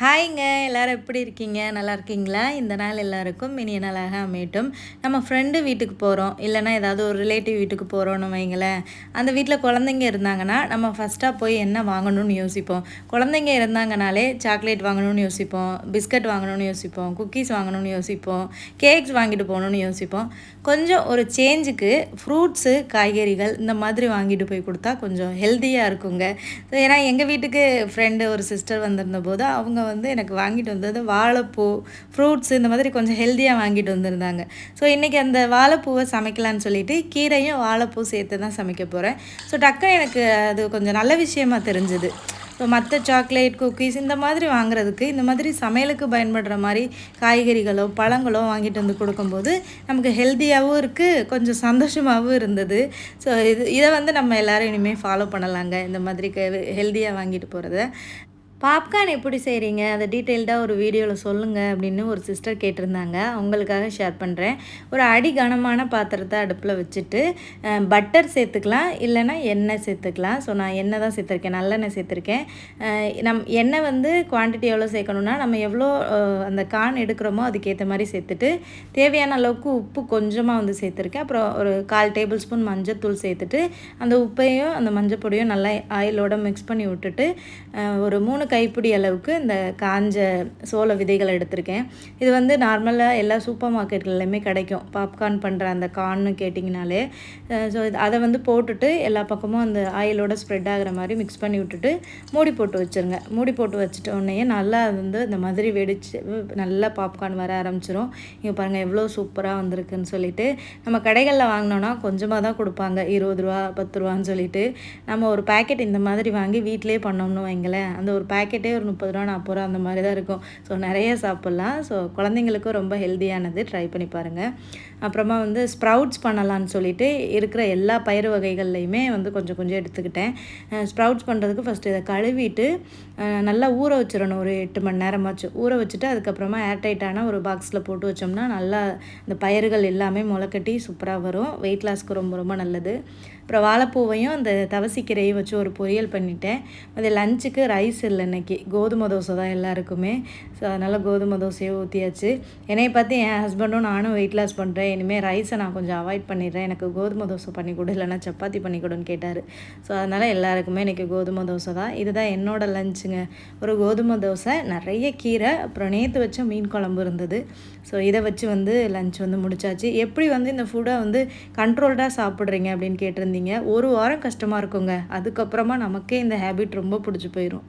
ஹாய்ங்க எல்லாரும் எப்படி இருக்கீங்க? நல்லா இருக்கீங்களா? இந்த நாள் எல்லாருக்கும் இனிய நாளாக அமையட்டும். நம்ம ஃப்ரெண்டு வீட்டுக்கு போகிறோம், இல்லைன்னா ஏதாவது ஒரு ரிலேட்டிவ் வீட்டுக்கு போகிறோன்னு வைங்களேன். அந்த வீட்டில் குழந்தைங்க இருந்தாங்கன்னா நம்ம ஃபஸ்ட்டாக போய் என்ன வாங்கணும்னு யோசிப்போம். குழந்தைங்க இருந்தாங்கனாலே சாக்லேட் வாங்கணும்னு யோசிப்போம், பிஸ்கட் வாங்கணும்னு யோசிப்போம், குக்கீஸ் வாங்கணும்னு யோசிப்போம், கேக்ஸ் வாங்கிட்டு போகணுன்னு யோசிப்போம். கொஞ்சம் ஒரு சேஞ்சுக்கு ஃப்ரூட்ஸு, காய்கறிகள் இந்த மாதிரி வாங்கிட்டு போய் கொடுத்தா கொஞ்சம் ஹெல்த்தியாக இருக்குங்க. ஏன்னா எங்கள் வீட்டுக்கு ஃப்ரெண்டு ஒரு சிஸ்டர் வந்திருந்த போது அவங்க எனக்கு வாங்கிட்டு வந்தது வாழைப்பூ, ஃப்ரூட்ஸ் இந்த மாதிரி கொஞ்சம் ஹெல்த்தியாக வாங்கிட்டு வந்திருந்தாங்க. ஸோ இன்றைக்கி அந்த வாழைப்பூவை சமைக்கலான்னு சொல்லிட்டு கீரையும் வாழைப்பூ சேர்த்து தான் சமைக்க போகிறேன். ஸோ டக்குன்னு எனக்கு அது கொஞ்சம் நல்ல விஷயமா தெரிஞ்சுது. ஸோ மற்ற சாக்லேட், குக்கீஸ் இந்த மாதிரி வாங்குறதுக்கு இந்த மாதிரி சமையலுக்கு பயன்படுற மாதிரி காய்கறிகளோ பழங்களோ வாங்கிட்டு வந்து கொடுக்கும்போது நமக்கு ஹெல்த்தியாகவும் இருக்குது, கொஞ்சம் சந்தோஷமாகவும் இருந்தது. ஸோ இதை நம்ம எல்லோரும் இனிமேல் ஃபாலோ பண்ணலாங்க, இந்த மாதிரி ஹெல்த்தியாக வாங்கிட்டு போகிறத. பாப்கார்ன் எப்படி செய்கிறீங்க, அதை டீட்டெயில்டாக ஒரு வீடியோவில் சொல்லுங்கள் அப்படின்னு ஒரு சிஸ்டர் கேட்டிருந்தாங்க. அவங்களுக்காக ஷேர் பண்ணுறேன். ஒரு அடி கனமான பாத்திரத்தை அடுப்பில் வச்சுட்டு பட்டர் சேர்த்துக்கலாம், இல்லைனா எண்ணெய் சேர்த்துக்கலாம். ஸோ நான் எண்ணெய் தான் சேர்த்துருக்கேன், நல்லெண்ணெய் சேர்த்துருக்கேன். எண்ணெய் குவான்டிட்டி எவ்வளோ சேர்க்கணுன்னா நம்ம எவ்வளோ அந்த கார்ன் எடுக்கிறோமோ அதுக்கேற்ற மாதிரி சேர்த்துட்டு தேவையான அளவுக்கு உப்பு கொஞ்சமாக சேர்த்துருக்கேன். அப்புறம் ஒரு 1/4 டேபிள் ஸ்பூன் மஞ்சத்தூள் சேர்த்துட்டு அந்த உப்பையும் அந்த மஞ்சள் பொடியும் நல்லா ஆயிலோட மிக்ஸ் பண்ணி விட்டுட்டு ஒரு 3 கைப்பிடி அளவுக்கு இந்த காஞ்ச சோள விதைகள் எடுத்திருக்கேன். இது நார்மலாக எல்லா சூப்பர் மார்க்கெட்கள்லையுமே கிடைக்கும், பாப்கார்ன் பண்ணுற அந்த கார்ன்னு கேட்டிங்கனாலே. ஸோ அதை போட்டுட்டு எல்லா பக்கமும் அந்த ஆயிலோட ஸ்ப்ரெட் ஆகிற மாதிரி மிக்ஸ் பண்ணி விட்டுட்டு மூடி போட்டு வச்சுருங்க. மூடி போட்டு வச்சுட்டோடனே நல்லா இந்த மாதிரி வெடிச்சு நல்லா பாப்கார்ன் வர ஆரம்பிச்சிடும். இங்கே பாருங்கள் எவ்வளோ சூப்பராக வந்திருக்குன்னு சொல்லிட்டு. நம்ம கடைகளில் வாங்கினோன்னா கொஞ்சமாக தான் கொடுப்பாங்க, 20 ரூபா 10 ரூபான்னு சொல்லிட்டு. நம்ம ஒரு பேக்கெட் இந்த மாதிரி வாங்கி வீட்டிலே பண்ணோம்னு வைங்களேன், அந்த ஒரு பேக்கெட்டே ஒரு 30 ரூபா 40 ரூபா அந்த மாதிரி தான் இருக்கும். ஸோ நிறைய சாப்பிட்லாம். ஸோ குழந்தைங்களுக்கும் ரொம்ப ஹெல்த்தியானது, ட்ரை பண்ணி பாருங்கள். அப்புறமா ஸ்ப்ரவுட்ஸ் பண்ணலான்னு சொல்லிட்டு இருக்கிற எல்லா பயிறு வகைகள்லையுமே கொஞ்சம் கொஞ்சம் எடுத்துக்கிட்டேன். ஸ்ப்ரவுட்ஸ் பண்ணுறதுக்கு ஃபஸ்ட்டு இதை கழுவிட்டு நல்லா ஊற வச்சிடணும், ஒரு 8 மணி நேரமாச்சு ஊற வச்சுட்டு அதுக்கப்புறமா ஏர்டைட்டான ஒரு பாக்ஸில் போட்டு வச்சோம்னா நல்லா இந்த பயிர்கள் எல்லாமே முளைக்கட்டி சூப்பராக வரும். வெயிட் லாஸ்க்கு ரொம்ப ரொம்ப நல்லது. அப்புறம் வாழைப்பூவையும் அந்த தவசிக்கீரையும் வச்சு ஒரு பொரியல் பண்ணிட்டேன். அது லஞ்சுக்கு ரைஸ் இல்லை, இன்றைக்கி கோதுமை தோசை தான் எல்லாருக்குமே. ஸோ அதனால் கோதுமை தோசையை ஊற்றியாச்சு. என்னையை பார்த்து என் ஹஸ்பண்டும் நானும் வெயிட் லாஸ் பண்ணுறேன், இனிமேல் ரைஸை நான் கொஞ்சம் அவாய்ட் பண்ணிடுறேன், எனக்கு கோதுமை தோசை பண்ணி கொடு, இல்லைனா சப்பாத்தி பண்ணி கொடுன்னு கேட்டார். ஸோ அதனால் எல்லாருக்குமே இன்றைக்கி கோதுமை தோசை தான். இதுதான் என்னோடய லஞ்சுங்க. ஒரு கோதுமை தோசை, நிறைய கீரை, அப்புறம் நேற்று வச்ச மீன் குழம்பு இருந்தது. ஸோ இதை வச்சு லஞ்ச் முடிச்சாச்சு. எப்படி இந்த ஃபுட்டை கண்ட்ரோல்டாக சாப்பிட்றீங்க அப்படின்னு கேட்டிருந்தீங்க. ஒரு வாரம் கஷ்டமாக இருக்குங்க, அதுக்கப்புறமா நமக்கே இந்த ஹேபிட் ரொம்ப பிடிச்சி போயிடும்.